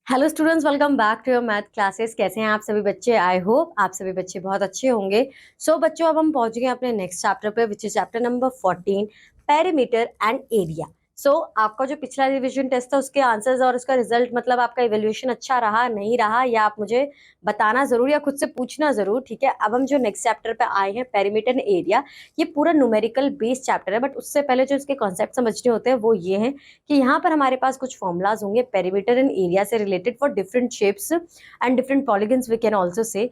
Hello students, welcome back to your math classes. कैसे हैं आप सभी बच्चे? आई होप आप सभी बच्चे बहुत अच्छे होंगे। बच्चों, अब हम पहुंच गए अपने नेक्स्ट चैप्टर पे, which is chapter number 14, perimeter and area. आपका जो पिछला रिवीजन टेस्ट था उसके आंसर्स और उसका रिजल्ट, मतलब आपका इवेल्युएशन अच्छा रहा नहीं रहा, या आप मुझे बताना जरूर या खुद से पूछना जरूर, ठीक है। अब हम जो नेक्स्ट चैप्टर पे आए हैं, पेरीमीटर एंड एरिया, ये पूरा न्यूमेरिकल बेस्ड चैप्टर है। बट उससे पहले जो इसके कॉन्सेप्ट समझने होते हैं वो ये है कि यहाँ पर हमारे पास कुछ फॉर्मुलाज होंगे पेरीमीटर एंड एरिया से related for different shapes and different polygons, we can also say.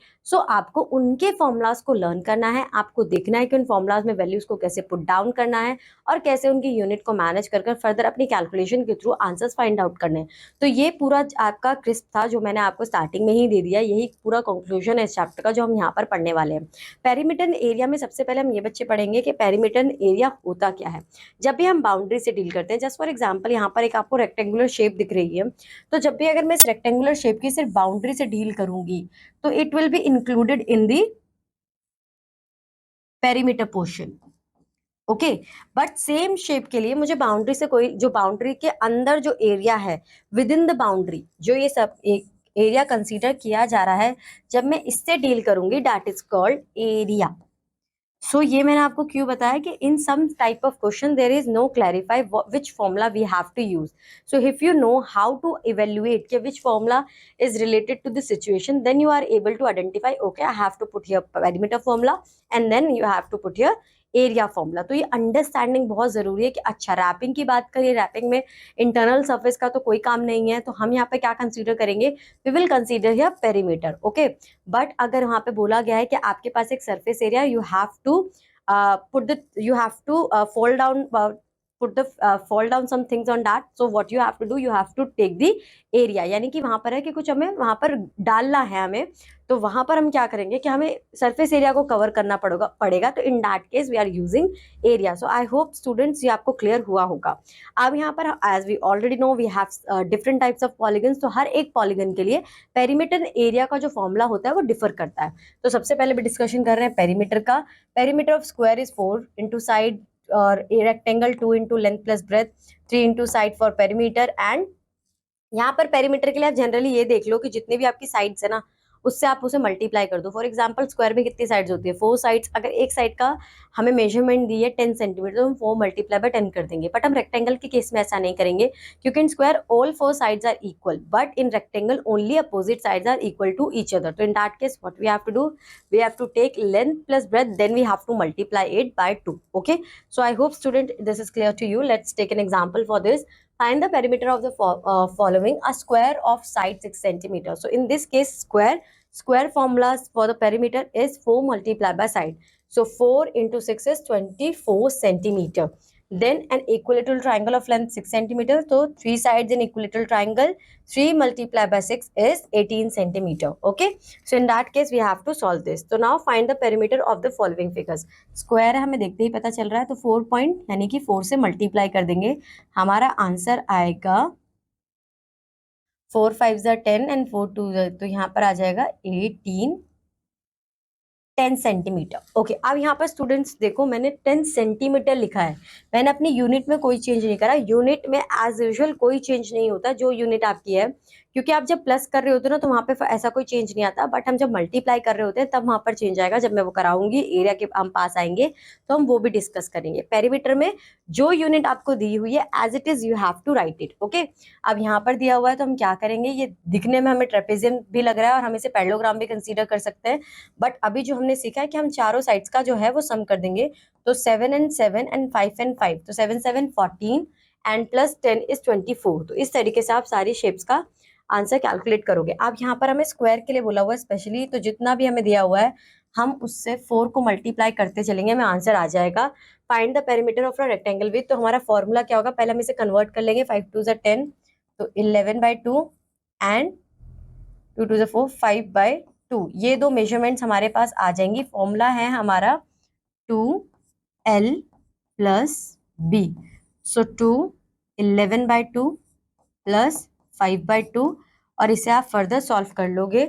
आपको उनके फॉर्मुलाज को लर्न करना है, आपको देखना है कि उन फॉर्मुलाज में वैल्यूज को कैसे पुट डाउन करना है और कैसे उनकी यूनिट को मैनेज कर फर्दर अपनी कैलकुलेशन के थ्रू आंसर्स फाइंड आउट करने हैं। तो ये पूरा आपका क्रिस्प था जो मैंने आपको स्टार्टिंग में ही दे दिया। यही पूरा कंक्लूजन है इस चैप्टर का जो हम यहाँ पर पढ़ने वाले हैं। पेरीमीटर एरिया में सबसे पहले हम ये बच्चे पढ़ेंगे कि पेरीमीटर एरिया होता क्या है। जब भी हम बाउंड्री से डील करते हैं, जस्ट फॉर एग्जांपल यहाँ पर एक आपको रेक्टेंगुलर शेप दिख रही है, तो जब भी अगर मैं इस रेक्टेंगुलर शेप की सिर्फ बाउंड्री से डील करूंगी तो it will be included in the perimeter portion. Okay, but same shape के लिए मुझे बाउंड्री से कोई, जो बाउंड्री के अंदर जो एरिया है, विद इन द बाउंड्री जो ये सब एरिया कंसीडर किया जा रहा है, जब मैं इससे डील करूंगी दैट इज कॉल्ड एरिया। ये मैंने आपको क्यों बताया कि in some type of question there is no clarify which formula we have to use. If you know how to evaluate कि which formula is related to the situation, then you are able to identify, okay, I have to put here perimeter formula and then you have to put here area formula. तो ये understanding बहुत जरूरी है कि अच्छा, wrapping की बात करिए, रैपिंग में इंटरनल सरफेस का तो कोई काम नहीं है, तो हम यहाँ पे क्या कंसीडर करेंगे? We will consider here perimeter. Okay, but अगर वहां पे बोला गया है कि आपके पास एक surface area, you have to put the you have to fall down put the fall down some things on that. So what you have to do, you have to take the area, यानी कि वहां पर है कि कुछ हमें वहां पर डालना है हमें, तो वहां पर हम क्या करेंगे कि हमें सरफेस एरिया को कवर करना पड़ेगा। तो in that case we are using area. I hope students ये आपको क्लियर हुआ होगा। अब यहाँ पर as we already know we have different types of polygons, तो हर एक पॉलीगन के लिए पेरीमीटर एरिया का जो फॉर्मूला होता है वो डिफर करता है। तो सबसे पहले भी डिस्कशन कर रहे हैं पेरीमीटर का। Perimeter of square is 4 into side, और a rectangle 2 into length plus breadth, 3 into side for perimeter. And यहाँ पर पेरीमीटर के लिए आप जनरली ये देख लो कि जितने भी आपकी साइड्स है ना, उससे आप उसे मल्टीप्लाई कर दो। फॉर एग्जांपल स्क्वायर में कितनी साइड्स होती है? 4 साइड्स। अगर एक साइड का हमें मेजरमेंट दी है 10 सेंटीमीटर, तो हम 4 मल्टीप्लाई बाय 10 कर देंगे। बट हम रेक्टेंगल के केस में ऐसा नहीं करेंगे, क्योंकि in square all 4 sides are equal, but in rectangle only opposite sides are equal to each other. तो in that case what we have to do, we have to take length plus breadth, then we have to multiply it by 2। Okay, I hope student this is clear to you. Let's take an example for this. Find the perimeter of the following: a square of side 6 centimeter. So in this case, square formulas for the perimeter is 4 multiplied by side. So 4 into 6 is 24 centimeter. Then an equilateral triangle of length 6 centimeter. So 3 sides in equilateral triangle, 3 multiplied by 6 is 18 centimeter. Okay, so in that case we have to solve this. So now find the perimeter of the following figures. Square है, हमें देखते ही पता चल रहा है, तो 4 point यानी कि 4 से मल्टीप्लाई कर देंगे, हमारा आंसर आएगा 4 5 10 एंड 4 2, तो यहाँ पर आ जाएगा 18 10 सेंटीमीटर। ओके, अब यहाँ पर स्टूडेंट्स देखो, मैंने 10 सेंटीमीटर लिखा है, मैंने अपनी यूनिट में कोई चेंज नहीं करा। यूनिट में एज यूजुअल कोई चेंज नहीं होता, जो यूनिट आपकी है, क्योंकि आप जब प्लस कर रहे होते हो ना तो वहां पे ऐसा कोई चेंज नहीं आता। बट हम जब मल्टीप्लाई कर रहे होते हैं तब वहां पर चेंज आएगा। जब मैं वो कराऊंगी, एरिया के हम पास आएंगे, तो हम वो भी डिस्कस करेंगे। पेरीमीटर में जो यूनिट आपको दी हुई है as it is you have to write it. Okay, अब यहाँ पर दिया हुआ है तो हम क्या करेंगे, ये दिखने में हमें ट्रेपेजियम भी लग रहा है और हम इसे पैरेललोग्राम भी कंसीडर कर सकते हैं। बट अभी जो हमने सीखा है कि हम चारों साइड्स का जो है वो सम कर देंगे। तो 7 and 7 and 5 and 5, तो 7 7 14 एंड प्लस 10 is 24। तो इस तरीके से आप सारी शेप्स का आंसर कैलकुलेट करोगे। अब यहाँ पर हमें स्क्वायर के लिए बोला हुआ है स्पेशली, तो जितना भी हमें दिया हुआ है हम उससे 4 को मल्टीप्लाई करते चलेंगे, हमें आंसर आ जाएगा। Find the perimeter of a rectangle with, तो हमारा फॉर्मूला क्या होगा, पहले हम इसे कन्वर्ट कर लेंगे। 5 2 10, तो 11/2 एंड 2 2 4, 5/2। ये दो मेजरमेंट्स हमारे पास आ जाएंगी। फॉर्मूला है हमारा 2L प्लस B। सो 2 11/2 प्लस 5/2, और इसे आप फर्दर सॉल्व कर लोगे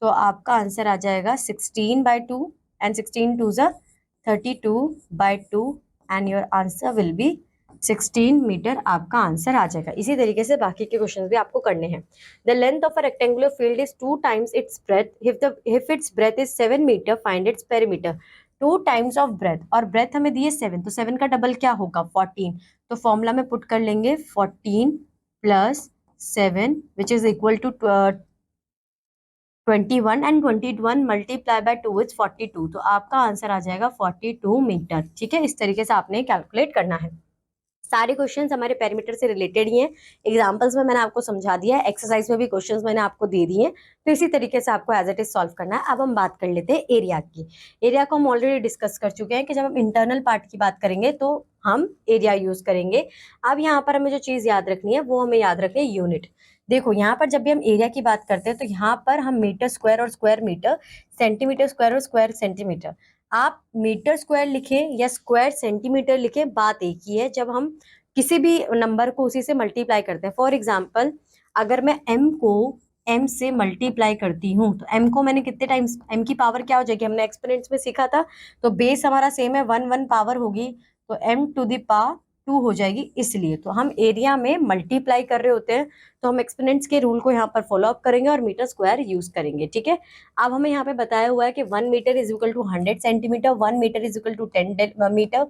तो आपका आंसर आ जाएगा 16/2 and 16 2 32/2 and your answer will be 16 meter आपका आंसर आ जाएगा। इसी तरीके से बाकी के क्वेश्चन भी आपको करने हैं। The length of a rectangular field is 2 times its breadth if its breadth is 7 meter find its perimeter. 2 times of breadth, और ब्रेथ हमें दी है 7, तो 7 का डबल क्या होगा 14। तो फॉर्मूला में पुट कर लेंगे 14 plus 7 which is equal to 21 and 21 multiply by 2 is 42। तो आपका आंसर आ जाएगा 42 मीटर। ठीक है, इस तरीके से आपने कैलकुलेट करना है। सारे क्वेश्चंस हमारे पेरीमीटर से रिलेटेड ही हैं। एग्जांपल्स में मैंने आपको समझा दिया है, एक्सरसाइज में भी क्वेश्चंस मैंने आपको दे दिए हैं, तो इसी तरीके से आपको एज इट इज सॉल्व करना है। अब हम बात कर लेते हैं एरिया की। एरिया को हम ऑलरेडी डिस्कस कर चुके हैं कि जब हम इंटरनल पार्ट की बात करेंगे तो हम एरिया यूज करेंगे। अब यहाँ पर हमें जो चीज याद रखनी है वो हमें याद रखनी है यूनिट। देखो यहाँ पर जब भी हम एरिया की बात करते हैं तो यहाँ पर हम मीटर स्क्वायर और स्क्वायर मीटर, सेंटीमीटर स्क्वायर और स्क्वायर सेंटीमीटर, आप मीटर स्क्वायर लिखें या स्क्वायर सेंटीमीटर लिखें, बात एक ही है। जब हम किसी भी नंबर को उसी से मल्टीप्लाई करते हैं, फॉर एग्जाम्पल अगर मैं m को m से मल्टीप्लाई करती हूँ तो m को मैंने कितने टाइम्स, m की पावर क्या हो जाएगी, हमने एक्सपोनेंट्स में सीखा था, तो बेस हमारा सेम है, 1 पावर होगी, तो m टू द पावर 2 हो जाएगी। इसलिए तो हम एरिया में मल्टीप्लाई कर रहे होते हैं, तो हम एक्सपोनेंट्स के रूल को यहाँ पर फॉलो अप करेंगे और मीटर स्क्वायर यूज करेंगे। ठीक है, अब हमें यहाँ पे बताया हुआ है कि 1 metre is equal to 100 centimetre, 1 metre is equal to 10 metre,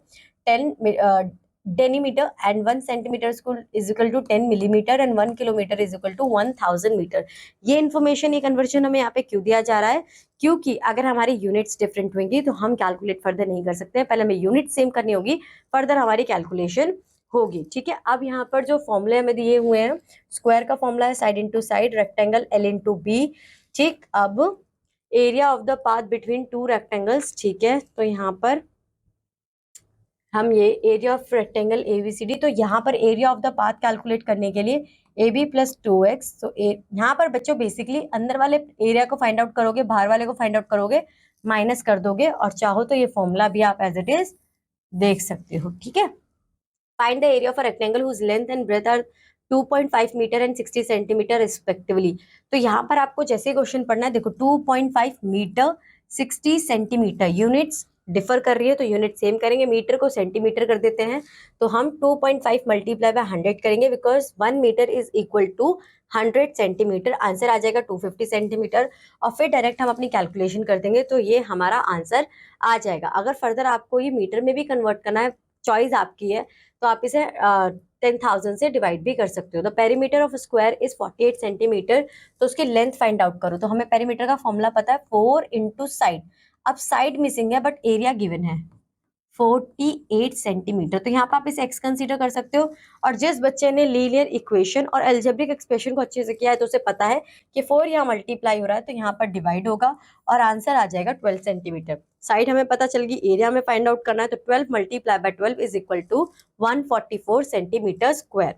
10 decimetre, and 1 centimetre is equal to 10 millimetre, and 1 kilometre is equal to 1000 metre. ये इन्फॉर्मेशन, ये कन्वर्जन हमें यहाँ पे क्यों दिया जा रहा है, क्योंकि अगर हमारी यूनिट्स डिफरेंट होंगी तो हम कैलकुलेट फर्दर नहीं कर सकते हैं, पहले हमें यूनिट सेम करनी होगी, फर्दर हमारी कैलकुलेशन होगी। ठीक है, अब यहाँ पर जो फॉर्मूले हमें दिए हुए हैं, स्क्वायर का फॉर्मूला है side into side, rectangle L into B. ठीक, अब area of the path between two rectangles. ठीक है, तो यहाँ पर हम ये एरिया ऑफ रेक्टेंगल एबीसीडी, तो यहाँ पर area of the path calculate करने के लिए ए बी प्लस 2x, तो यहाँ पर बच्चों बेसिकली अंदर वाले एरिया को फाइंड आउट करोगे, बाहर वाले को फाइंड आउट करोगे, माइनस कर दोगे, और चाहो तो ये फॉर्मूला भी आप एज इट इज देख सकते हो। ठीक है, find the area of a rectangle whose length and breadth are 2.5 meter and 60 centimeter respectively. तो यहाँ पर आपको जैसे क्वेश्चन पढ़ना है, देखो 2.5 मीटर 60 सेंटीमीटर, यूनिट्स डिफर कर रही है तो यूनिट सेम करेंगे, मीटर को सेंटीमीटर कर देते हैं, तो हम 2.5 मल्टीप्लाई बाय 100 करेंगे, because 1 metre is equal to 100 centimetre, answer आ जाएगा 250 सेंटीमीटर। और फिर डायरेक्ट हम अपनी कैलकुलेशन कर देंगे तो ये हमारा आंसर आ जाएगा। अगर फर्दर आपको ये मीटर में भी कन्वर्ट करना है, चॉइस आपकी है, तो आप इसे 10,000 से डिवाइड भी कर सकते हो। The perimeter of square is 48 centimetre, तो उसकी लेंथ फाइंड आउट करो। तो हमें पेरीमीटर का फॉर्मूला पता है 4 इंटू साइड, अब साइड मिसिंग है बट एरिया गिवन है 48 सेंटीमीटर, तो यहाँ पर आप इसे x कंसीडर कर सकते हो। और जिस बच्चे ने लीनियर इक्वेशन और एल्जेब्रिक एक्सप्रेशन को अच्छे से किया है तो उसे पता है कि 4 यहाँ मल्टीप्लाई हो रहा है तो यहाँ पर डिवाइड होगा और आंसर आ जाएगा 12 सेंटीमीटर। साइड हमें पता चल गई, एरिया में फाइंड आउट करना है, तो 12 multiply by 12 is equal to 144 centimeter square.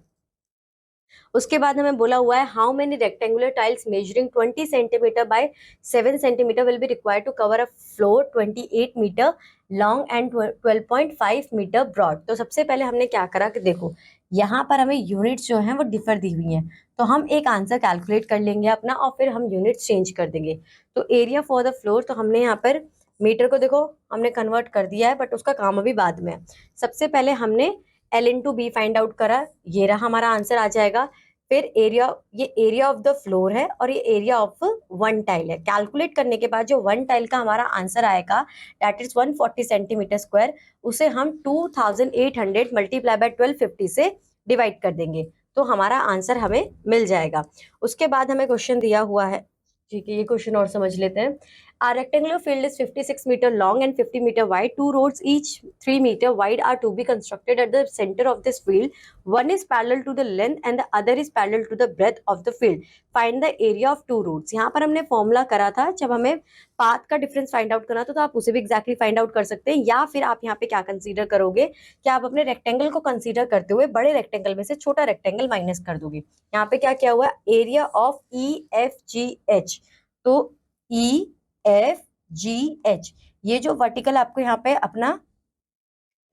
उसके बाद हमें बोला हुआ है how many rectangular tiles measuring 20 centimeter by 7 centimeter will be required to cover a floor 28 meter long and 12.5 meter broad. तो सबसे पहले हमने क्या करा कि देखो यहाँ पर हमें यूनिट्स जो हैं वो डिफर दी हुई हैं, तो हम एक आंसर कैलकुलेट कर लेंगे अपना और फिर हम यूनिट्स चेंज कर देंगे। तो एरिया फॉर द फ्लोर, तो हमने यहाँ पर मीटर को देखो हमने कन्वर्ट कर दिया है बट उसका काम अभी बाद में है। सबसे पहले हमने L into B find out करा, ये रहा हमारा आंसर आ जाएगा। फिर एरिया, ये एरिया ऑफ द फ्लोर है और ये एरिया ऑफ वन टाइल है। कैलकुलेट करने के बाद जो वन टाइल का हमारा आंसर आएगा दैट इज 140 सेंटीमीटर स्क्वायर, उसे हम 2800 मल्टीप्लाई बाय 1250 से डिवाइड कर देंगे तो हमारा आंसर हमें मिल जाएगा। उसके बाद हमें क्वेश्चन दिया हुआ है, ठीक है, ये क्वेश्चन और समझ लेते हैं। A rectangular field is 56 meter long and 50 meter wide. Two roads each 3 meter wide are to be constructed at the center of this field. One is parallel to the length and the other is parallel to the breadth of the field. Find the area of two roads. यहाँ पर हमने formula करा था जब हमें path का difference find out करना था, तो आप उसे भी एक्जैक्टली फाइंड आउट कर सकते हैं, या फिर आप यहाँ पे क्या कंसीडर करोगे कि आप अपने रेक्टेंगल को कंसीडर करते हुए बड़े रेक्टेंगल में से छोटा रेक्टेंगल माइनस कर दोगे। यहाँ पे क्या किया हुआ है, एरिया ऑफ EFGH, तो EFGH ये जो वर्टिकल आपको यहाँ पे अपना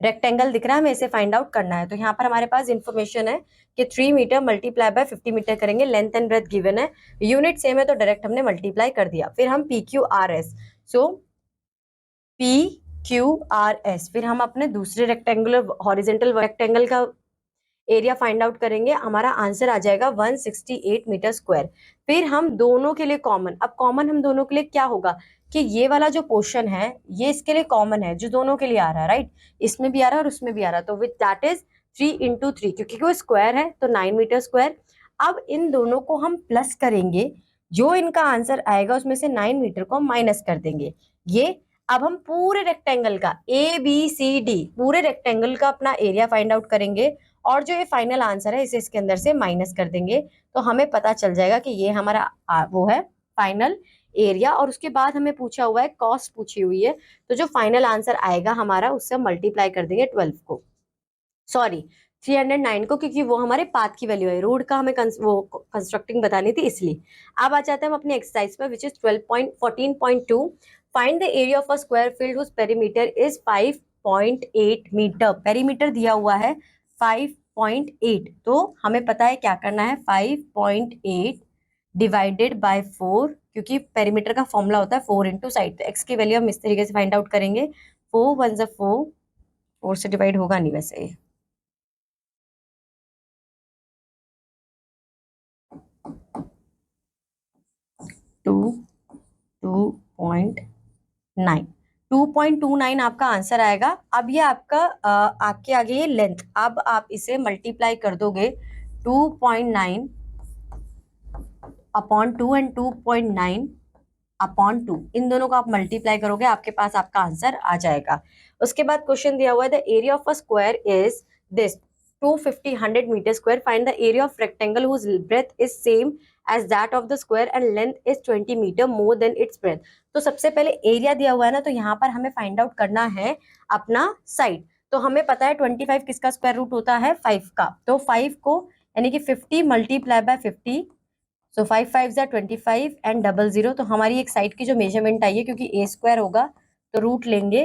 रेक्टेंगल दिख रहा है, हमें इसे फाइंड आउट करना है। तो यहाँ पर हमारे पास इंफॉर्मेशन है कि 3 मीटर मल्टीप्लाई बाय 50 मीटर करेंगे, लेंथ एंड ब्रेथ गिवन है, यूनिट सेम है तो डायरेक्ट हमने मल्टीप्लाई कर दिया। फिर हम PQRS, सो PQRS, फिर हम अपने दूसरे रेक्टेंगुलर हॉरिजेंटल रेक्टेंगल का एरिया फाइंड आउट करेंगे, हमारा आंसर आ जाएगा 168 मीटर स्क्वायर। फिर हम दोनों के लिए कॉमन, अब कॉमन हम दोनों के लिए क्या होगा कि ये वाला जो पोर्शन है ये इसके लिए कॉमन है, जो दोनों के लिए आ रहा है, राइट, इसमें भी आ रहा है और उसमें भी आ रहा है, तो विथ दैट इज 3 × 3, क्योंकि वो स्क्वायर है तो 9 मीटर स्क्वायर। अब इन दोनों को हम प्लस करेंगे, जो इनका आंसर आएगा उसमें से 9 मीटर को माइनस कर देंगे। ये अब हम पूरे रेक्टेंगल का ABCD पूरे रेक्टेंगल का अपना एरिया फाइंड आउट करेंगे और जो ये फाइनल आंसर है इसे इसके अंदर से माइनस कर देंगे, तो हमें पता चल जाएगा कि ये हमारा वो है फाइनल एरिया। और उसके बाद हमें पूछा हुआ है कॉस्ट पूछी हुई है, तो जो फाइनल आंसर आएगा हमारा उससे मल्टीप्लाई कर देंगे 12 को, सॉरी 309 को, क्योंकि वो हमारे पाथ की वैल्यू है, रोड का हमें वो कंस्ट्रक्टिंग बतानी थी इसलिए। अब आ जाते हैं हम अपने एक्सरसाइज पर, which is 14.2। Find the area of a square field whose perimeter is 5.8 meter. Perimeter दिया हुआ है 5.8, तो हमें पता है क्या करना है, 5.8 डिवाइडेड बाय 4, क्योंकि पेरीमीटर का फॉर्मूला होता है 4 इंटू साइड, तो एक्स की वैल्यू हम इस तरीके से फाइंड आउट करेंगे, 4 1 ज़ा 4, 4 से डिवाइड होगा नहीं वैसे, 2.9, 2.29 आपका आंसर आएगा। अब ये आपका आपके आगे ये लेंथ, अब आप इसे मल्टीप्लाई कर दोगे 2.9 अपॉन 2 एंड 2.9 अपॉन 2, इन दोनों को आप मल्टीप्लाई करोगे, आपके पास आपका आंसर आ जाएगा। उसके बाद क्वेश्चन दिया हुआ है the area of a square is this 250 100 meter square, find the area of rectangle whose breadth is same as that of the square and length is 20 meter more than its breadth. तो सबसे पहले area दिया हुआ है ना, तो यहाँ पर हमें फाइंड आउट करना है अपना साइड। तो हमें पता है 25 किसका स्क्वायर रूट होता है, 5 का, तो 5 को यानी कि 50 मल्टीप्लाई बाय 50, सो 5 5 ज़ा 25 एंड 00, तो हमारी एक साइड की जो मेजरमेंट आई है, क्योंकि ए स्क्वायर होगा तो रूट लेंगे,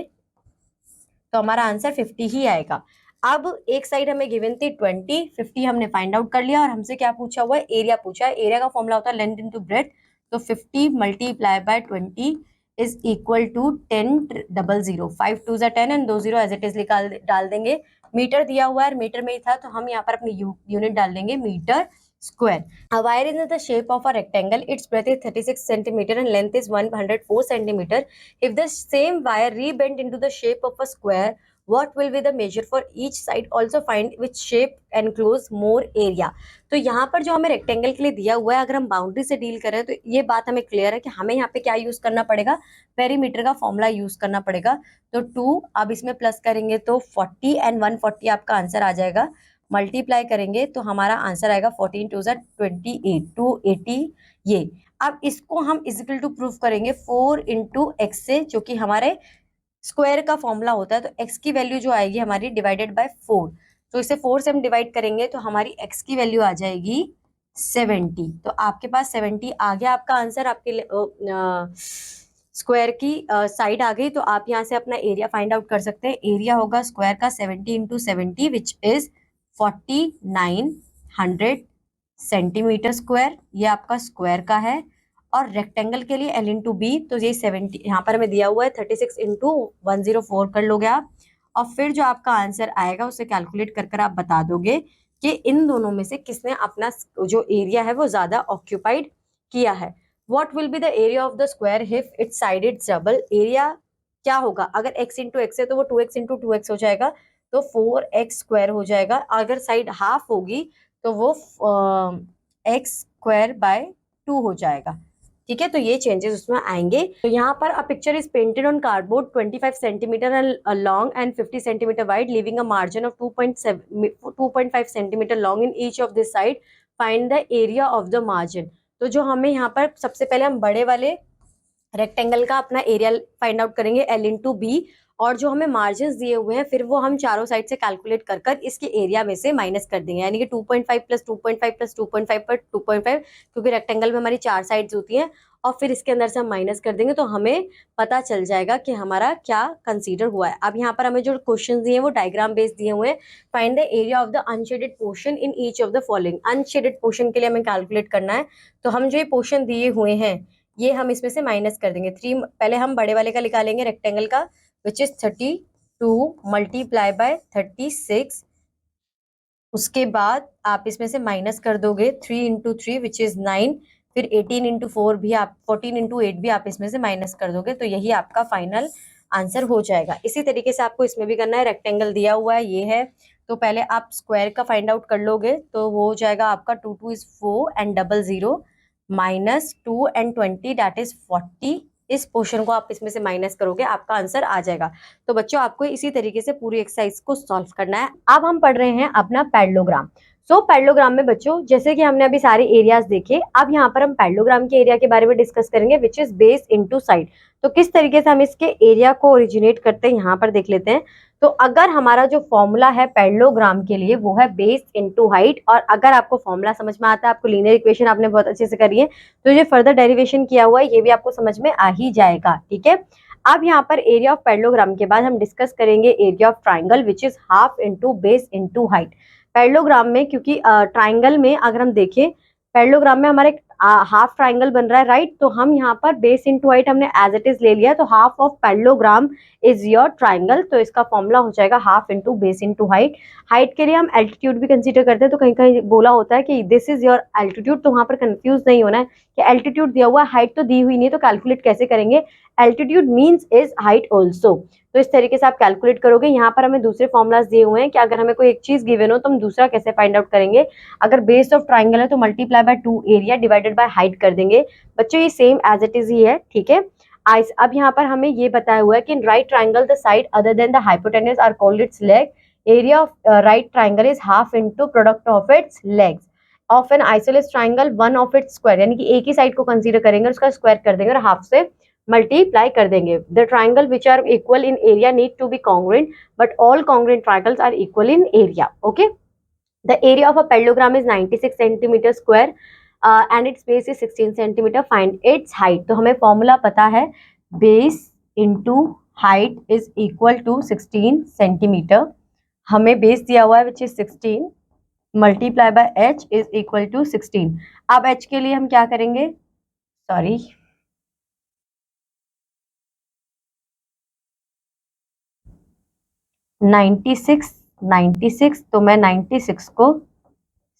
तो हमारा आंसर 50 ही आएगा। अब एक साइड हमें गिवन थी 20, 50 हमने फाइंड आउट कर लिया, और हमसे क्या पूछा हुआ है, एरिया पूछा है। एरिया का फॉर्मूला होता है लेंथ इनटू ब्रेड्थ, तो 50 multiply by 20 is equal to 1000, 5 2 ज़ा 10 एंड 2 0 एज इट इज डाल देंगे। मीटर दिया हुआ है, मीटर में ही था, तो हम यहाँ पर अपनी यूनिट डाल देंगे metre square. A wire is in the shape of a rectangle. Its breadth is 36 centimeter and length is 104 centimeter. If the same wire rebent into the shape of a square, what will be the measure for each side? Also find which shape enclose more area. तो यहाँ पर जो हमें rectangle के लिए दिया हुआ है, अगर हम बाउंड्री से डील करें तो ये बात हमें क्लियर है कि हमें यहाँ पे क्या यूज करना पड़ेगा, पेरीमीटर का फॉर्मूला यूज करना पड़ेगा। तो 2 अब इसमें प्लस करेंगे तो 40 एंड 140 आपका आंसर आ जाएगा, मल्टीप्लाई करेंगे तो हमारा आंसर आएगा 14 2 28, 280 ये। अब इसको हम इजिकल टू प्रूफ करेंगे 4 इंटू एक्स से, जो कि हमारे स्क्वायर का फॉर्मूला होता है, तो एक्स की वैल्यू जो आएगी हमारी डिवाइडेड बाय 4, तो इसे 4 से हम डिवाइड करेंगे तो हमारी एक्स की वैल्यू आ जाएगी 70, तो आपके पास 70 आ गया आपका आंसर। आपके स्क्वायर की साइड आ गई, तो आप यहाँ से अपना एरिया फाइंड आउट कर सकते हैं। एरिया होगा स्क्वायर का 70 into 70 which is 4900 centimetre square, ये आपका स्क्वायर का है। और रेक्टेंगल के लिए L इंटू बी, तो ये 70 यहाँ पर हमें दिया हुआ है 36 इंटू 104 कर लोगे आप, और फिर जो आपका आंसर आएगा उसे कैलकुलेट कर कर आप बता दोगे कि इन दोनों में से किसने अपना जो एरिया है वो ज्यादा ऑक्यूपाइड किया है। What will be the area of the square if it's side is double? Area क्या होगा, अगर x इंटू एक्स है तो वो 2x इंटू 2x हो जाएगा, तो 4x स्क्वायर हो जाएगा। अगर साइड हाफ होगी तो वो x स्क्वायर बाय 2 हो जाएगा। ठीक है, तो ये चेंजेस उसमें आएंगे। तो यहाँ पर a picture is painted on cardboard 25 centimetre long and 50 centimetre wide, living a margin of 2.5 centimetre long in each of this side, find the area of the margin. तो जो हमें यहाँ पर सबसे पहले हम बड़े वाले रेक्टेंगल का अपना एरिया फाइंड आउट करेंगे L इंटू बी, और जो हमें मार्जिन दिए हुए हैं फिर वो हम चारों साइड से कैलकुलेट कर कर इसके एरिया में से माइनस कर देंगे, यानी कि 2.5 प्लस 2.5 प्लस 2.5 पर 2.5, क्योंकि रेक्टेंगल में हमारी 4 साइड्स होती हैं, और फिर इसके अंदर से हम माइनस कर देंगे, तो हमें पता चल जाएगा कि हमारा क्या कंसीडर हुआ है। अब यहाँ पर हमें जो क्वेश्चन दिए हैं वो डायग्राम बेस्ड दिए हुए हैं। Find the area of the unshaded portion in each of the following. Unshaded portion के लिए हमें कैलकुलेट करना है, तो हम जो ये पोर्शन दिए हुए हैं ये हम इसमें से माइनस कर देंगे। 3 पहले हम बड़े वाले का निकालेंगे रेक्टेंगल का, विच इज 32 मल्टीप्लाई बाय 36 उसके बाद आप इसमें से माइनस कर दोगे 3 इंटू 3 विच इज 9, फिर 18 इंटू 4 भी आप 14 इंटू 8 भी आप इसमें से माइनस कर दोगे, तो यही आपका फाइनल आंसर हो जाएगा। इसी तरीके से आपको इसमें भी करना है। रेक्टेंगल दिया हुआ है, ये है, तो पहले आप स्क्वायर का फाइंड आउट कर लोगे, तो वो हो जाएगा आपका 2 2 is 4 and double 0 minus 2 and 20 that is 40। इस पोर्शन को आप इसमें से माइनस करोगे, आपका आंसर आ जाएगा। तो बच्चों आपको इसी तरीके से पूरी एक्सरसाइज को सॉल्व करना है। अब हम पढ़ रहे हैं अपना पैरेललोग्राम। पैरेललोग्राम में बच्चों जैसे कि हमने अभी सारे एरियाज देखे, अब यहाँ पर हम पैरेललोग्राम के एरिया के बारे में डिस्कस करेंगे which is base into side. तो किस तरीके से हम इसके एरिया को ओरिजिनेट करते हैं यहाँ पर देख लेते हैं। तो अगर हमारा जो फॉर्मूला है पैरेललोग्राम के लिए वो है बेस इनटू हाइट, और अगर आपको फॉर्मूला समझ में आता है, आपको लीनियर इक्वेशन आपने बहुत अच्छे से करी है, तो ये फर्दर डेरिवेशन किया हुआ है ये भी आपको समझ में आ ही जाएगा। ठीक है, अब यहाँ पर एरिया ऑफ पैरेललोग्राम के बाद हम डिस्कस करेंगे area of triangle which is half into base into height. Parallelogram में क्योंकि ट्राइंगल में अगर हम देखें, पैरेललोग्राम में हमारे हाफ ट्राइंगल बन रहा है, राइट, तो हम यहाँ पर बेस इंटू हाइट हमने एज इट इज ले लिया, तो half of parallelogram is your triangle, तो इसका फॉर्मूला हो जाएगा half into base into height. Height के लिए हम एल्टीट्यूड भी कंसीडर करते हैं, तो कहीं कहीं बोला होता है कि दिस इज योर एल्टीट्यूड, तो वहां पर कंफ्यूज नहीं होना है कि एल्टीट्यूड दिया हुआ है, हाइट तो दी हुई नहीं, तो कैलकुलेट कैसे करेंगे, altitude means is height also. तो इस तरीके से आप कैलकुलेट करोगे। यहाँ पर हमें दूसरे फॉर्मुलाज दिए हुए हैं कि अगर हमें कोई एक चीज गिवन हो तो हम दूसरा कैसे फाइंड आउट करेंगे। अगर बेस ऑफ ट्राइंगल है तो multiply by 2 area divided by height कर देंगे। बच्चों ये सेम एज इट इज ही है, ठीक है। अब यहाँ पर हमें ये बताया हुआ है कि in right triangle the side other than the hypotenuse are called its leg. Area of right triangle is half into product of its legs of an isosceles triangle one of its square, यानी कि एक ही side को consider करेंगे, उसका square कर देंगे और half से मल्टीप्लाई कर देंगे। The triangle which are equal in area need to be congruent but all congruent triangles are equal in area. Okay, the area of a parallelogram is 96 centimeter square and its base is 16 centimeter, find its height. तो हमें formula पता है, base into height is equal to 16 centimeter. हमें base दिया हुआ है which is 16 multiply by H is equal to 16। अब H के लिए हम क्या करेंगे, सॉरी 96 तो मैं 96 को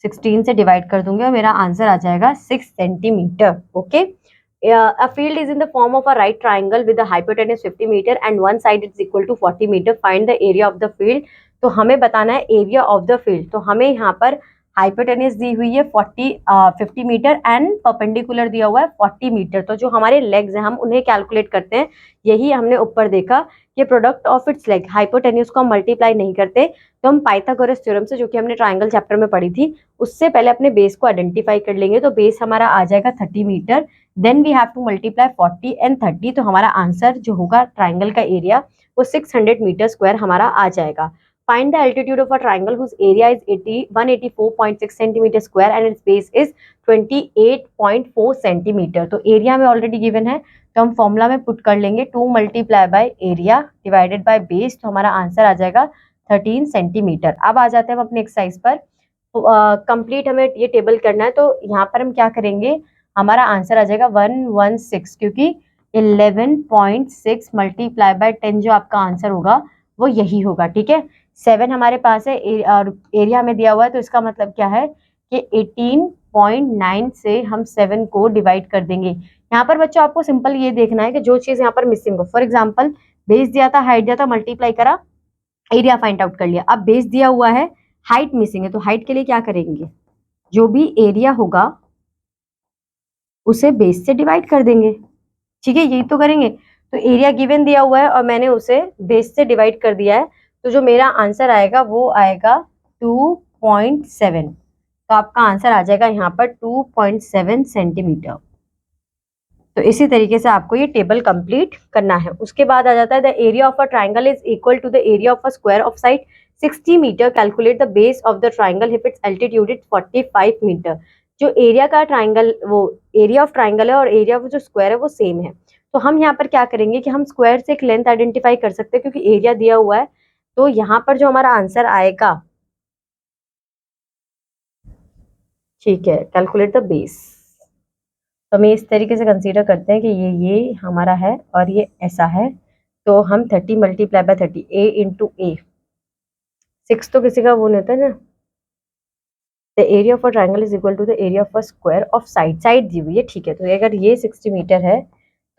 16 से डिवाइड कर दूंगी और मेरा आंसर आ जाएगा 6 centimetre. Okay, a field is in the form of a right triangle with a hypotenuse 50 meter and one side is equal to 40 meter, find the area of the field। तो हमें बताना है एरिया ऑफ द फील्ड। तो हमें यहाँ पर hypotenuse दी हुई है 50 मीटर एंड परपेंडिकुलर दिया हुआ है 40 मीटर। तो जो हमारे लेग्स हैं हम उन्हें कैलकुलेट करते हैं। यही हमने ऊपर देखा कि product of it's leg, hypotenuse को हम मल्टीप्लाई नहीं करते, तो हम पाइथागोरस थ्योरम से, जो कि हमने ट्राइंगल चैप्टर में पढ़ी थी, उससे पहले अपने बेस को आइडेंटिफाई कर लेंगे। तो बेस हमारा आ जाएगा 30 meter, then we have to multiply 40 and 30, तो हमारा आंसर जो होगा ट्राइंगल का एरिया वो 600 मीटर स्क्वायर हमारा आ जाएगा। Find the altitude of a triangle whose area is 184.6 centimeter square and its base is 28.4 centimeter। तो एरिया में ऑलरेडी गिवन है, तो हम फॉर्मूला में पुट कर लेंगे 2 multiply by area divided by base, तो हमारा आंसर आ जाएगा 13 सेंटीमीटर। अब आ जाते हैं हम अपने एक्सरसाइज पर। कंप्लीट हमें ये टेबल करना है, तो यहाँ पर हम क्या करेंगे, हमारा आंसर आ जाएगा 116, क्योंकि 11.6 मल्टीप्लाई बाय 10 जो आपका आंसर होगा वो यही होगा। ठीक है, 7 हमारे पास है और एरिया हमें दिया हुआ है, तो इसका मतलब क्या है कि 18.9 से हम 7 को डिवाइड कर देंगे। यहाँ पर बच्चों आपको सिंपल ये देखना है कि जो चीज यहाँ पर मिसिंग हो, फॉर एग्जांपल बेस दिया था, हाइट दिया था, मल्टीप्लाई करा, एरिया फाइंड आउट कर लिया। अब बेस दिया हुआ है, हाइट मिसिंग है, तो हाइट के लिए क्या करेंगे, जो भी एरिया होगा उसे बेस से डिवाइड कर देंगे। ठीक है, यही तो करेंगे। तो एरिया गिवन दिया हुआ है और मैंने उसे बेस से डिवाइड कर दिया है, तो जो मेरा आंसर आएगा वो आएगा 2.7। तो आपका आंसर आ जाएगा यहाँ पर 2.7 सेंटीमीटर। तो इसी तरीके से आपको ये टेबल कंप्लीट करना है। उसके बाद आ जाता है the area of a triangle is equal to the area of a square of side 60 meter, calculate the base of the triangle if its altitude is 45 meter. जो एरिया का ट्राइंगल, वो एरिया ऑफ ट्राइंगल है और area of जो square है वो same है। तो हम यहाँ पर क्या करेंगे कि हम स्क्वायर से एक लेंथ आइडेंटिफाई कर सकते हैं, क्योंकि एरिया दिया हुआ है। तो यहाँ पर जो हमारा आंसर आएगा, ठीक है, कैलकुलेट द बेस। तो हम इस तरीके से कंसीडर करते हैं कि ये हमारा है और ये ऐसा है, तो हम 30 multiply by 30, a into a, 6 तो किसी का वो नहीं होता है ना, the area of a triangle is equal to the area of a square of side, side दी हुई है, ठीक है। तो अगर ये 60 मीटर है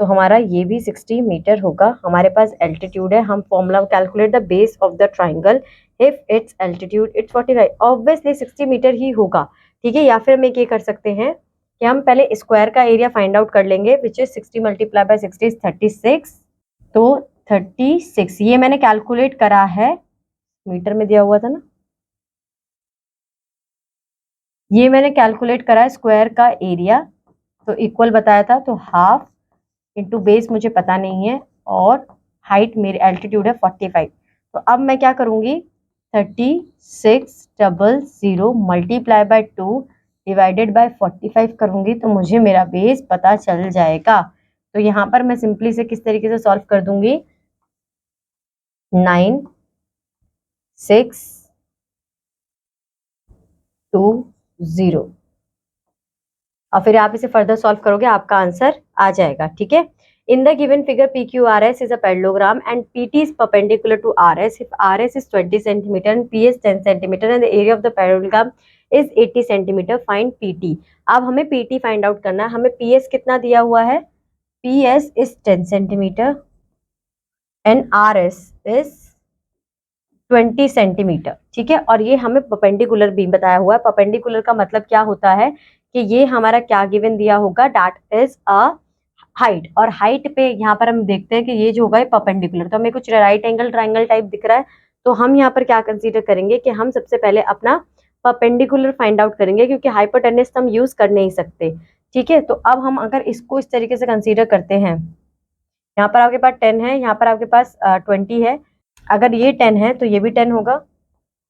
तो हमारा ये भी 60 मीटर होगा। हमारे पास एल्टीट्यूड है, हम formula calculate the base of the triangle if its altitude its 45, obviously 60 metre ही होगा, ठीक है। या फिर हम एक ये कर सकते हैं कि हम पहले स्क्वायर का एरिया फाइंड आउट कर लेंगे, which is 60 multiply by 60 is 36। तो 36 ये मैंने कैलकुलेट करा है, मीटर में दिया हुआ था ना, ये मैंने कैलकुलेट करा है स्क्वायर का एरिया, तो इक्वल बताया था, तो हाफ इंटू बेस मुझे पता नहीं है, और हाइट मेरी एल्टीट्यूड है 45। तो अब मैं क्या करूंगी, 3600 मल्टीप्लाई बाय 2 डिवाइडेड बाय 45 करूंगी, तो मुझे मेरा बेस पता चल जाएगा। तो यहाँ पर मैं सिंपली से किस तरीके से सॉल्व कर दूंगी, 9 6 2 0, और फिर आप इसे फर्दर सॉल्व करोगे, आपका आंसर आ जाएगा, ठीक है। In the given figure PQRS is a parallelogram and PT is perpendicular to RS if RS is 20 centimeter and PS 10 centimeter and the area of the parallelogram is 80 centimeter, find PT। अब हमें PT find out करना है। हमें PS कितना दिया हुआ है, PS is 10 centimeter and RS is 20 centimetre, ठीक है। और ये हमें परपेंडिकुलर बीम बताया हुआ है। परपेंडिकुलर का मतलब क्या होता है कि ये हमारा क्या गिवन दिया होगा, दैट इज अ हाइट, और हाइट पे यहाँ पर हम देखते हैं कि ये जो होगा परपेंडिकुलर, तो हमें कुछ राइट एंगल ट्राइंगल टाइप दिख रहा है। तो हम यहाँ पर क्या कंसीडर करेंगे कि हम सबसे पहले अपना परपेंडिकुलर फाइंड आउट करेंगे, क्योंकि हाइपोटेनस हम यूज कर नहीं सकते, ठीक है। तो अब हम अगर इसको इस तरीके से कंसीडर करते हैं, यहाँ पर आपके पास 10 है, यहाँ पर आपके पास 20 है, अगर ये 10 है तो ये भी 10 होगा,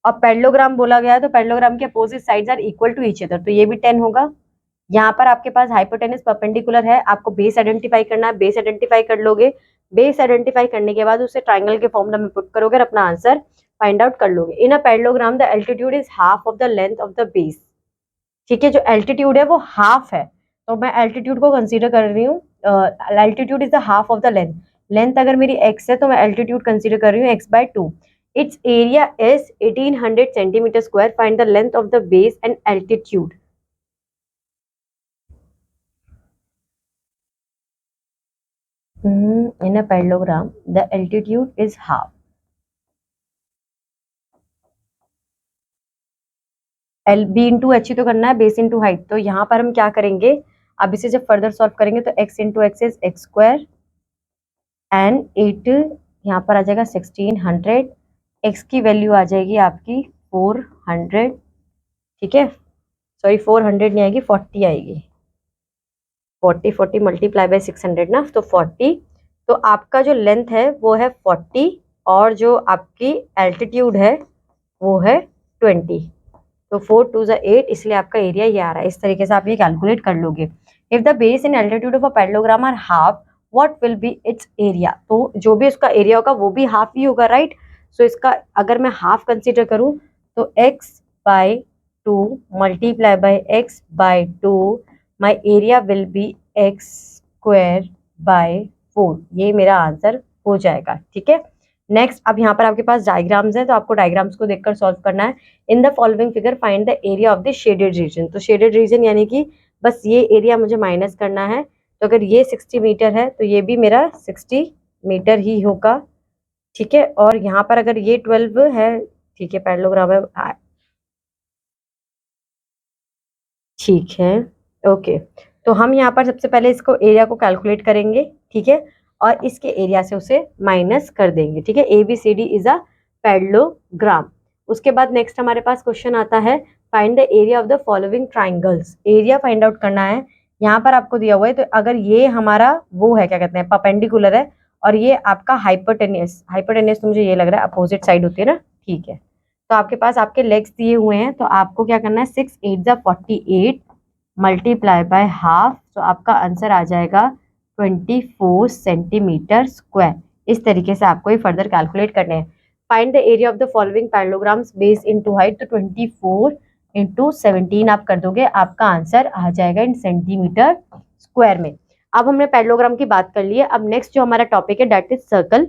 और पैरेललोग्राम बोला गया है तो पैरेललोग्राम के opposite sides are equal to each other, तो ये भी 10 होगा। यहाँ पर आपके पास हाइपोटेनस परपेंडिकुलर है, आपको बेस आइडेंटिफाई करना है, बेस आइडेंटिफाई कर लोगे, बेस आइडेंटिफाई करने के बाद उसे ट्राइंगल के फॉर्मूला में पुट करोगे और अपना आंसर फाइंड आउट कर लोगे। In a parallelogram the altitude is half of the length of the base, ठीक है। जो एल्टीट्यूड है वो हाफ है, तो मैं एल्टीट्यूड को कंसीडर कर रही हूँ, altitude is the half of the length, length अगर मेरी x है तो मैं एल्टीट्यूड कंसीडर कर रही हूँ x/2। Its area is 1800 centimetre square, find the length of the base and altitude. in a parallelogram the altitude is half, L B into H ही तो करना है, बेस इंटू हाइट। तो यहाँ पर हम क्या करेंगे, अब इसे जब फर्दर सॉल्व करेंगे तो x into x is x square and 8 यहाँ पर आ जाएगा 1600, x की वैल्यू आ जाएगी आपकी 400, ठीक है। सॉरी 400 नहीं आएगी, 40 आएगी, 40 मल्टीप्लाई बाय 600 ना, तो 40। तो आपका जो लेंथ है वो है 40, और जो आपकी एल्टीट्यूड है वो है 20, तो 4 2 8, इसलिए आपका एरिया ये आ रहा है। इस तरीके से आप ये कैलकुलेट कर लोगे। If the base in altitude of a parallelogram are half, what will be its area, तो जो भी उसका एरिया होगा वो भी हाफ ही होगा, राइट। सो इसका अगर मैं हाफ कंसीडर करूं तो x/2 multiply by x/2, my area will be x square by 4, ये मेरा आंसर हो जाएगा, ठीक है। नेक्स्ट, अब यहाँ पर आपके पास डायग्राम्स है, तो आपको डायग्राम्स को देखकर सॉल्व करना है। In the following figure find the area of the shaded region, तो शेडेड रीजन यानी कि बस ये एरिया मुझे माइनस करना है। तो अगर ये 60 मीटर है तो ये भी मेरा 60 मीटर ही होगा, ठीक है। और यहाँ पर अगर ये 12 है, ठीक है, पैरेललोग्राम है, ठीक है, ओके। तो हम यहाँ पर सबसे पहले इसको एरिया को कैलकुलेट करेंगे, ठीक है, और इसके एरिया से उसे माइनस कर देंगे, ठीक है। ABCD is a parallelogram. उसके बाद नेक्स्ट हमारे पास क्वेश्चन आता है, find the area of the following triangles, area find out करना है। यहाँ पर आपको दिया हुआ है, तो अगर ये हमारा वो है, क्या कहते हैं, परपेंडिकुलर है, और ये आपका हाइपोटेनियस, हाइपोटेनियस तो मुझे ये लग रहा है अपोजिट साइड होती है ना, ठीक है। तो आपके पास आपके लेग्स दिए हुए हैं, तो आपको क्या करना है, 6 8 48 मल्टीप्लाई बाय हाफ, तो आपका आंसर आ जाएगा 24 सेंटीमीटर स्क्वायर। इस तरीके से आपको ये फर्दर कैलकुलेट करने हैं। Find the area of the following parallelograms base into height, तो 24 इंटू 17 आप कर दोगे, आपका आंसर आ जाएगा इन सेंटीमीटर स्क्वायर में। अब हमने पैरेललोग्राम की बात कर ली है। अब नेक्स्ट जो हमारा टॉपिक है दैट इज सर्कल।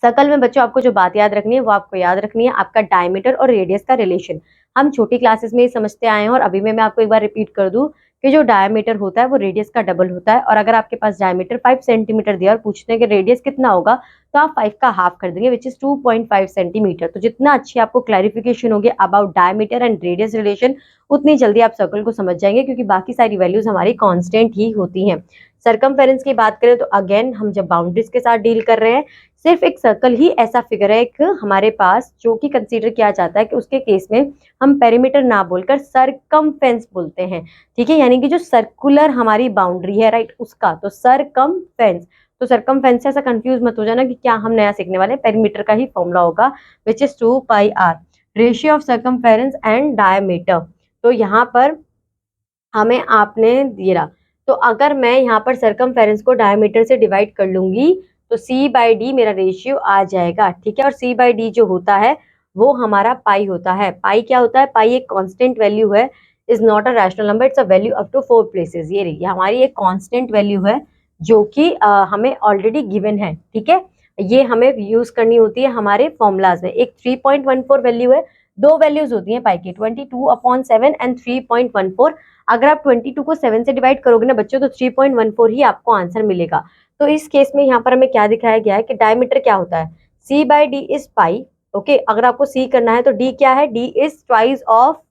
सर्कल में बच्चों आपको जो बात याद रखनी है वो आपको याद रखनी है, आपका डायमीटर और रेडियस का रिलेशन। हम छोटी क्लासेस में ही समझते आए हैं, और अभी मैं आपको एक बार रिपीट कर दूं कि जो डायमीटर होता है वो रेडियस का डबल होता है। और अगर आपके पास डायमीटर 5 सेंटीमीटर दिया और पूछते हैं कि रेडियस कितना होगा, तो आप 5 का हाफ कर देंगे, विच इज 2.5 सेंटीमीटर। तो जितना अच्छी आपको क्लैरिफिकेशन होगी about diameter and radius relation, उतनी जल्दी आप सर्कल को समझ जाएंगे, क्योंकि बाकी सारी वैल्यूज हमारी कांस्टेंट ही होती हैं। सरकमफेरेंस की बात करें तो अगेन हम जब बाउंड्रीज के साथ डील कर रहे हैं, सिर्फ एक सर्कल ही ऐसा फिगर है एक हमारे पास जो कि कंसीडर किया जाता है कि उसके केस में हम पेरीमीटर ना बोलकर सरकमफेरेंस बोलते हैं। ठीक है, यानी कि जो सर्कुलर हमारी बाउंड्री है, राइट, उसका तो सरकमफेरेंस। तो सरकमफेरेंस से ऐसा कंफ्यूज मत हो जाना कि क्या हम नया सीखने वाले हैं, पेरीमीटर का ही फॉर्मूला होगा, which is 2πr, ratio of circumference and diameter. तो यहाँ पर हमें आपने दिया, तो अगर मैं यहाँ पर सरकमफेरेंस को डायमीटर से डिवाइड कर लूंगी तो c/d मेरा रेशियो आ जाएगा। ठीक है, और c/d जो होता है वो हमारा पाई होता है। पाई क्या होता है? पाई एक कांस्टेंट वैल्यू है, is not a rational number, it's a value up to 4 places. ये रही हमारी एक कांस्टेंट वैल्यू है जो कि हमें ऑलरेडी गिवन है। ठीक है, ये हमें यूज करनी होती है हमारे फॉर्मूलाज में। एक 3.14 वैल्यू है, दो वैल्यूज होती हैं पाई की, 22/7 एंड 3.14। अगर आप 22 को 7 से डिवाइड करोगे ना बच्चों, तो 3.14 ही आपको आंसर मिलेगा। तो इस केस में यहाँ पर हमें क्या दिखाया गया है कि डायमीटर क्या होता है, c/d इज पाई। ओके, अगर आपको c करना है तो d क्या है, d is twice of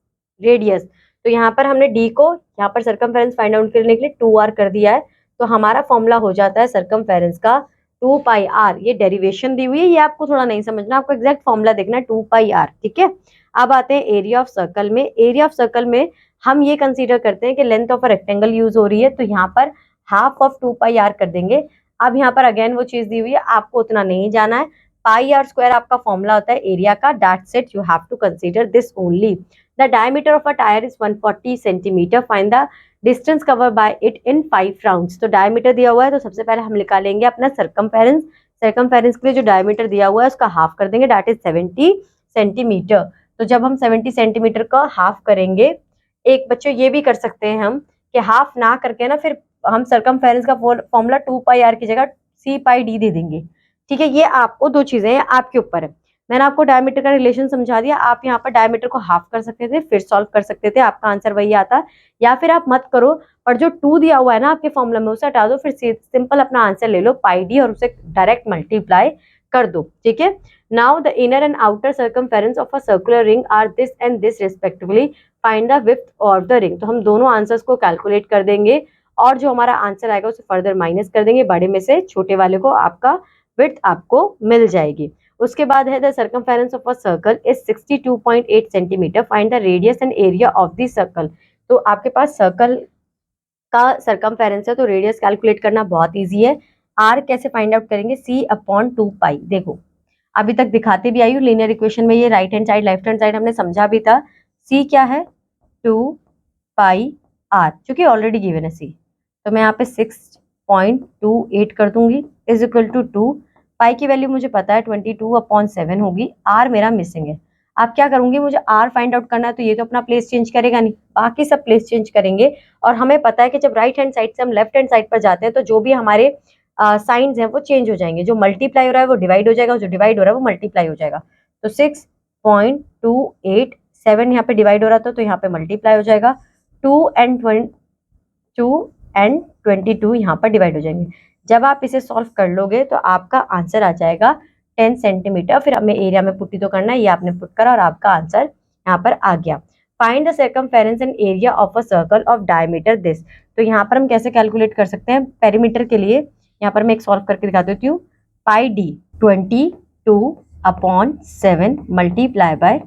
radius. तो यहाँ पर हमने d को यहाँ पर सरकमफेरेंस फाइंड आउट करने के लिए 2r कर दिया है। तो हमारा फॉर्मूला हो जाता है सरकमफेरेंस का 2πr। ये डेरिवेशन दी हुई है, ये आपको थोड़ा नहीं समझना, आपको एग्जैक्ट फॉर्मूला देखना है 2πr। ठीक है, अब आते हैं एरिया ऑफ सर्कल में। एरिया ऑफ सर्कल में हम ये कंसीडर करते हैं कि length of a rectangle use हो रही है, तो यहाँ पर हाफ ऑफ 2πr कर देंगे। अब यहाँ पर अगेन वो चीज दी हुई है, आपको उतना नहीं जाना है। πr² आपका फॉर्मूला होता है एरिया का, that's it, you have to consider this only. The diameter of a tyre is 140 centimeter, find the distance cover by it in 5 rounds. तो डायमीटर दिया हुआ है, तो सबसे पहले हम निकालेंगे अपना सरकमफेरेंस। सरकमफेरेंस के लिए जो डायमीटर दिया हुआ है उसका हाफ कर देंगे, दैट इज 70 सेंटीमीटर। तो जब हम 70 सेंटीमीटर का हाफ करेंगे, एक बच्चों ये भी कर सकते हैं हम कि हाफ ना करके ना फिर हम सरकमफेरेंस का फॉर्मूला 2πr की जगह c/d दे देंगे। ठीक है, ये आपको दो चीजें हैं, आपके ऊपर है। मैंने आपको डायमीटर का रिलेशन समझा दिया, आप यहाँ पर डायमीटर को हाफ कर सकते थे, फिर सॉल्व कर सकते थे, आपका आंसर वही आता। या फिर आप मत करो, और जो 2 दिया हुआ है ना आपके फॉर्मूला में उसे हटा दो, फिर सिंपल अपना आंसर ले लो πd और उसे डायरेक्ट मल्टीप्लाई कर दो। ठीक है, now the inner and outer circumference of a circular ring are this and this respectively, find the width of the ring. तो हम दोनों आंसर्स को कैलकुलेट कर देंगे, और जो हमारा आंसर आएगा उसे फर्दर माइनस कर देंगे, बड़े में से छोटे वाले को आपका विड्थ आपको मिल जाएगी। उसके बाद है the circumference of a circle is 62.8 centimetre, find the radius and area of the circle. तो आपके पास सर्कल का सरकमफेरेंस है, तो रेडियस कैलकुलेट करना बहुत इजी है। आर कैसे फाइंड आउट करेंगे, c/2π। देखो अभी तक दिखाते भी आई हूँ लीनियर इक्वेशन में, ये right hand side left hand side हमने समझा भी था। c क्या है, 2πr, क्योंकि ऑलरेडी गिवन है c। तो मैं यहाँ पे 6.28 कर दूंगी, इज इक्वल टू 2। पाई की वैल्यू मुझे पता है 22/7 होगी, आर मेरा मिसिंग है। आप क्या करूंगी, मुझे आर फाइंड आउट करना है, तो ये तो अपना प्लेस चेंज करेगा नहीं, बाकी सब प्लेस चेंज करेंगे। और हमें पता है कि जब राइट हैंड साइड से हम लेफ्ट हैंड साइड पर जाते हैं तो जो भी हमारे साइंस हैं वो चेंज हो जाएंगे, जो मल्टीप्लाई हो रहा है वो डिवाइड हो जाएगा, जो डिवाइड हो रहा है वो मल्टीप्लाई हो जाएगा। तो 6.28, 7 यहाँ पे डिवाइड हो रहा था तो यहाँ पे मल्टीप्लाई हो जाएगा, 2 and 22 यहाँ पर डिवाइड हो जाएंगे। जब आप इसे सॉल्व कर लोगे तो आपका आंसर आ जाएगा 10 सेंटीमीटर। फिर हमें एरिया में पुट्टी तो करना है, ये आपने पुट करा और आपका आंसर यहाँ पर आ गया। Find the circumference and area of a circle of diameter this. तो यहाँ पर हम कैसे कैलकुलेट कर सकते हैं, पेरीमीटर के लिए यहाँ पर मैं एक सॉल्व करके दिखा देती हूँ। πd 22/7 multiply by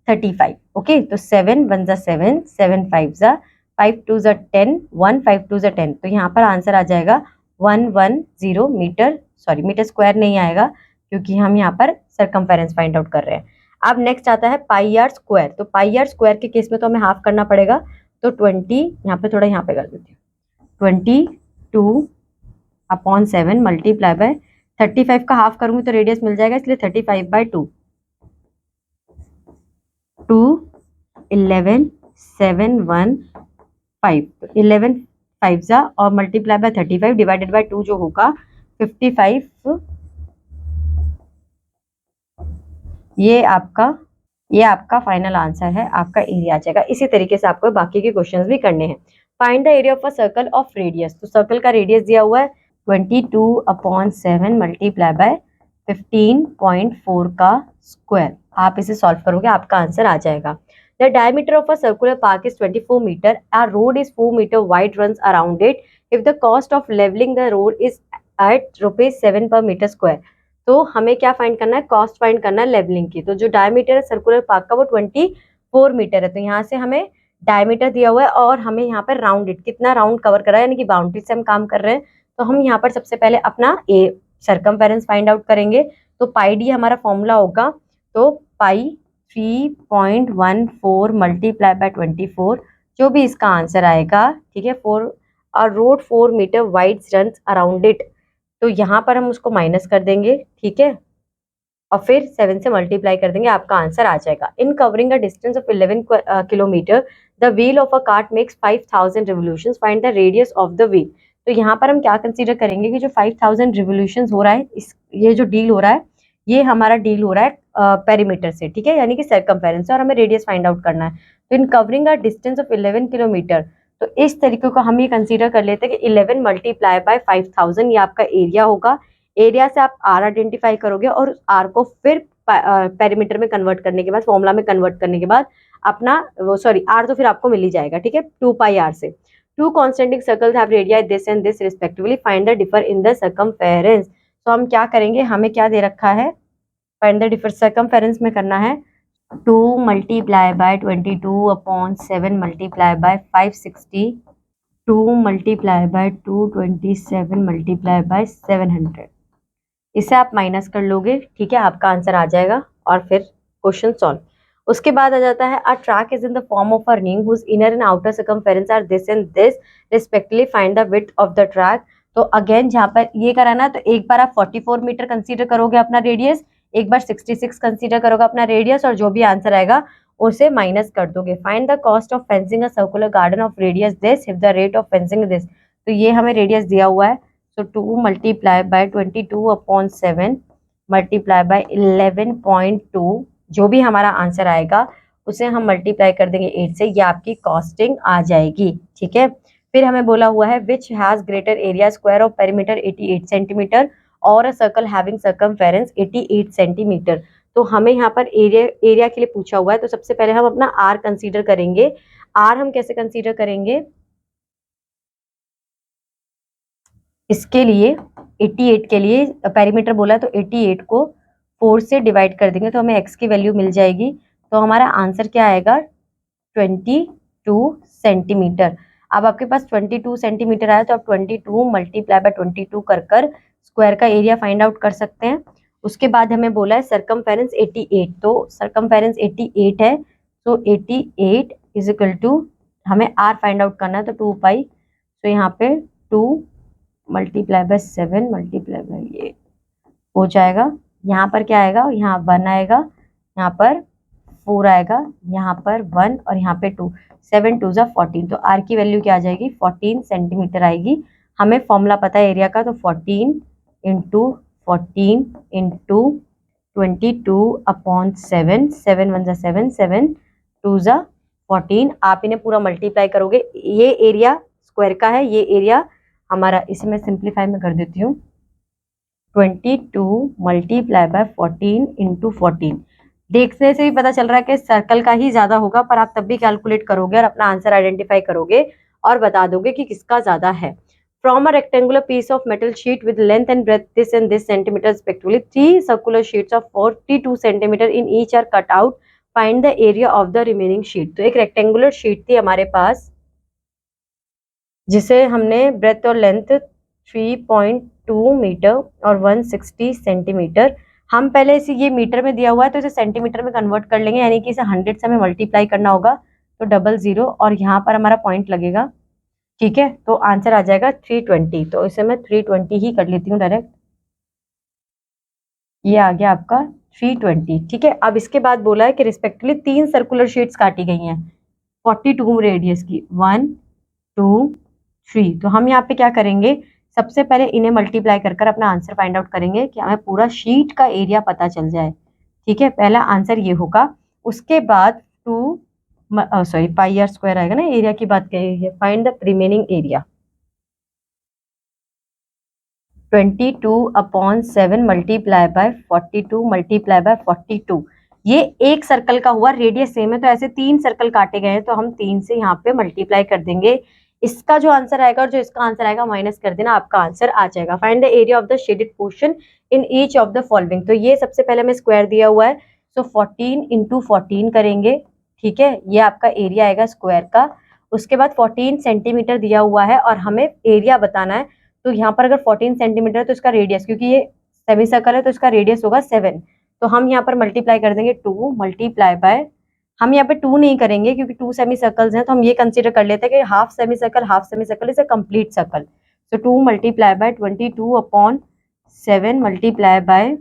35। ओके, तो 7 1 जा 7, 7 5 जा 5 2 जा 10, 1 5 2 जा 10। तो यहाँ पर आंसर आ जाएगा 110 मीटर, सॉरी मीटर स्क्वायर नहीं आएगा क्योंकि हम यहाँ पर सरकमफेरेंस फाइंड आउट कर रहे हैं। अब नेक्स्ट आता है πr²। तो πr² के केस में तो हमें हाफ करना पड़ेगा, तो 20 यहाँ पे थोड़ा यहाँ पे कर देती हूँ, 22/7 मल्टीप्लाई बाय 35 का हाफ करूंगी तो रेडियस मिल जाएगा, इसलिए 35/2, 11/715। 11 5 जा और मल्टीप्लाई बाय 35 डिवाइडेड बाय 2 जो होगा 55, ये आपका ये आपका फाइनल आंसर है, आपका एरिया आ जाएगा। इसी तरीके से आपको बाकी के क्वेश्चंस भी करने हैं। Find the area of a circle of radius. तो सर्कल का रेडियस दिया हुआ है 22/7 मल्टीप्लाई बाय 15.4 का स्क्वायर। आप इसे सॉल्व करोगे, आपका आंसर आ जाएगा। The diameter of a circular park is 24 meter, a road is 4 meter wide runs around it, if the cost of leveling the road is at ₹7 per meter square। तो हमें क्या find करना है, cost find करना है levelling की। तो जो डायमीटर है सर्कुलर पार्क का वो 24 मीटर है। तो यहाँ से हमें डायमीटर दिया हुआ है और हमें यहाँ पर राउंड इट, कितना राउंड कवर कर रहा है, यानी कि बाउंड्री से हम काम कर रहे हैं। तो हम यहाँ पर सबसे पहले अपना ए सर्कमफेरेंस फाइंड आउट करेंगे। तो पाई डी हमारा फॉर्मूला होगा, तो पाई 3.14 मल्टीप्लाई बाय 24, जो भी इसका आंसर आएगा, ठीक है। 4 और road 4 meter wide run around it, तो यहाँ पर हम उसको माइनस कर देंगे, ठीक है, और फिर 7 से मल्टीप्लाई कर देंगे, आपका आंसर आ जाएगा। इन covering a distance of 11 kilometre the wheel of a cart makes 5000 revolutions, find the radius of the wheel. तो यहाँ पर हम क्या कंसीडर करेंगे कि जो 5000 रिवोल्यूशंस हो रहा है, ये जो डील हो रहा है, ये हमारा डील हो रहा है पेरीमीटर से, ठीक है, यानी कि सर्कमफेरेंस से, और हमें रेडियस फाइंड आउट करना है। तो इन covering a distance of 11 kilometre, तो इस तरीके को हम ये कंसीडर कर लेते हैं कि 11 मल्टीप्लाई बाय 5000, ये आपका एरिया होगा। एरिया से आप आर आइडेंटिफाई करोगे और उस आर को फिर पेरीमीटर में कन्वर्ट करने के बाद, फॉर्मूला में कन्वर्ट करने के बाद अपना वो सॉरी आर तो फिर आपको मिल ही जाएगा, ठीक है, 2πr से। To concentric circles have radii this and this respectively, find the differ in the circumference. तो हम क्या करेंगे, हमें क्या दे रखा है, फाइंड द डिफर सर्कमफेरेंस में करना है 2 multiply by 22/7 multiply by 560, 2 multiply by 227 multiply by 700। इसे आप माइनस कर लोगे, ठीक है, आपका आंसर आ जाएगा और फिर क्वेश्चन सॉल्व। उसके बाद आ जाता है a track is in the form of a ring whose inner and outer circumference are this and this respectively, find the width of the track. तो अगेन जहाँ पर ये कराना है, तो एक बार आप 44 मीटर कंसीडर करोगे अपना रेडियस, एक बार 66 कंसीडर करोगे अपना रेडियस, और जो भी आंसर आएगा उसे माइनस कर दोगे। Find the cost of fencing a circular garden of radius this if the rate of fencing this. तो ये हमें रेडियस दिया हुआ है, so 2 multiply by 22/7 multiply by 11.2, जो भी हमारा आंसर आएगा उसे हम मल्टीप्लाई कर देंगे 8 से, ये आपकी कॉस्टिंग आ जाएगी, ठीक है। फिर हमें बोला हुआ है which has greater area square of perimeter 88 centimetre और a circle having circumference 88 centimetre. तो हमें यहाँ पर एरिया के लिए पूछा हुआ है, तो सबसे पहले हम अपना आर कंसीडर करेंगे। आर हम कैसे कंसीडर करेंगे, इसके लिए 88 के लिए पेरीमीटर बोला है, तो 88 को 4 से डिवाइड कर देंगे तो हमें x की वैल्यू मिल जाएगी। तो हमारा आंसर क्या आएगा, 22 सेंटीमीटर। अब आपके पास 22 सेंटीमीटर आया, तो आप 22 मल्टीप्लाई बाय 22 कर स्क्वायर का एरिया फाइंड आउट कर सकते हैं। उसके बाद हमें बोला है सरकमफेरेंस 88, तो सरकमफेरेंस 88 है, तो 88 इज इक्वल टू, हमें r फाइंड आउट करना है, तो 2 पाई, तो यहाँ पे 2 मल्टीप्लाई बाय 7 मल्टीप्लाई बाय ये हो जाएगा। यहाँ पर क्या आएगा, यहाँ 1 आएगा, यहाँ पर 4 आएगा, यहाँ पर 1 और यहाँ पे 2, 7 2 जा 14। तो आर की वैल्यू क्या आ जाएगी, 14 सेंटीमीटर आएगी। हमें फॉर्मूला पता है एरिया का, तो 14 इंटू 14 इंटू 22/7, 7 1 जा 7, 7 2 जा 14। आप इन्हें पूरा मल्टीप्लाई करोगे, ये एरिया स्क्वायर का है, ये एरिया हमारा, इसे मैं सिंप्लीफाई में कर देती हूँ, 22 मल्टीप्लाई बाय 14 इंटू 14। देखने से भी पता चल रहा है कि सर्कल का ही ज्यादा होगा, पर आप तब भी कैलकुलेट करोगे और अपना आंसर आइडेंटिफाई करोगे और बता दोगे कि किसका ज्यादा है। From a rectangular piece of metal sheet with length and breadth this and this centimeter respectively, 3 circular sheets of 42 centimeter in each are cut out, find the area of the remaining sheet. तो एक rectangular sheet थी हमारे पास, जिसे हमने breath और length 3.2 metre और 160 centimetre, हम पहले इसे, ये मीटर में दिया हुआ है तो इसे सेंटीमीटर में कन्वर्ट कर लेंगे, यानी कि इसे 100 से हमें मल्टीप्लाई करना होगा, तो 00 और यहाँ पर हमारा पॉइंट लगेगा, ठीक है। तो आंसर आ जाएगा 320, तो इसे मैं 320 ही कर लेती हूँ डायरेक्ट, ये आ गया आपका 320, ठीक है। अब इसके बाद बोला है कि रिस्पेक्टिवली 3 सर्कुलर शीट्स काटी गई हैं 42 रेडियस की, 1 2 3। तो हम यहाँ पे क्या करेंगे, सबसे पहले इन्हें मल्टीप्लाई कर अपना आंसर फाइंड आउट करेंगे कि हमें पूरा शीट का एरिया पता चल जाए, ठीक है। पहला आंसर ये होगा। उसके बाद 2 सॉरी पाई आर स्क्वायर आएगा ना, एरिया की बात कही है। Find the remaining area. 22/7 multiply by 42 multiply by 42। ये एक सर्कल का हुआ, रेडियस सेम है तो ऐसे 3 सर्कल काटे गए हैं तो हम 3 से यहाँ पे मल्टीप्लाई कर देंगे। इसका जो आंसर आएगा और जो इसका आंसर आएगा माइनस कर देना, आपका आंसर आ जाएगा। Find the area of the shaded portion in each of the following. तो ये सबसे पहले हमें स्क्वायर दिया हुआ है, तो 14 इंटू 14 करेंगे, ठीक है, ये आपका एरिया आएगा स्क्वायर का। उसके बाद 14 सेंटीमीटर दिया हुआ है और हमें एरिया बताना है, तो यहाँ पर अगर 14 सेंटीमीटर है तो इसका रेडियस, क्योंकि ये सेमी सर्कल है तो इसका रेडियस होगा 7, तो हम यहाँ पर मल्टीप्लाई कर देंगे 2 मल्टीप्लाई बाय, हम यहाँ पे 2 नहीं करेंगे क्योंकि 2 सेमी सर्कल्स हैं, तो हम ये कंसीडर कर लेते हैं कि half semi circle is a complete circle. तो 2 मल्टीप्लाई बाय 22/7 मल्टीप्लाई बाय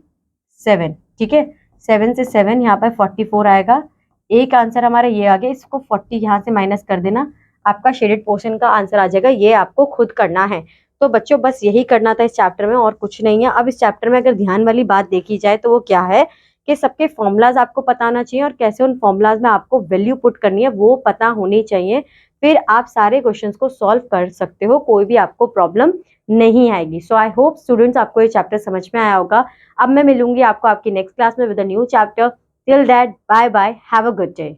7, ठीक है, 7 से 7 यहाँ पर 44 आएगा। एक आंसर हमारा ये आ गया, इसको 40 यहाँ से माइनस कर देना, आपका शेडेड पोर्शन का आंसर आ जाएगा। ये आपको खुद करना है। तो बच्चों बस यही करना था इस चैप्टर में, और कुछ नहीं है। अब इस चैप्टर में अगर ध्यान वाली बात देखी जाए तो वो क्या है कि सबके फॉर्मूलाज आपको पता होना चाहिए और कैसे उन फॉर्मूलाज में आपको वैल्यू पुट करनी है वो पता होनी चाहिए। फिर आप सारे क्वेश्चंस को सॉल्व कर सकते हो, कोई भी आपको प्रॉब्लम नहीं आएगी। सो आई होप स्टूडेंट्स आपको ये चैप्टर समझ में आया होगा। अब मैं मिलूंगी आपको आपकी नेक्स्ट क्लास में with a new chapter. Till that bye bye, have a good day.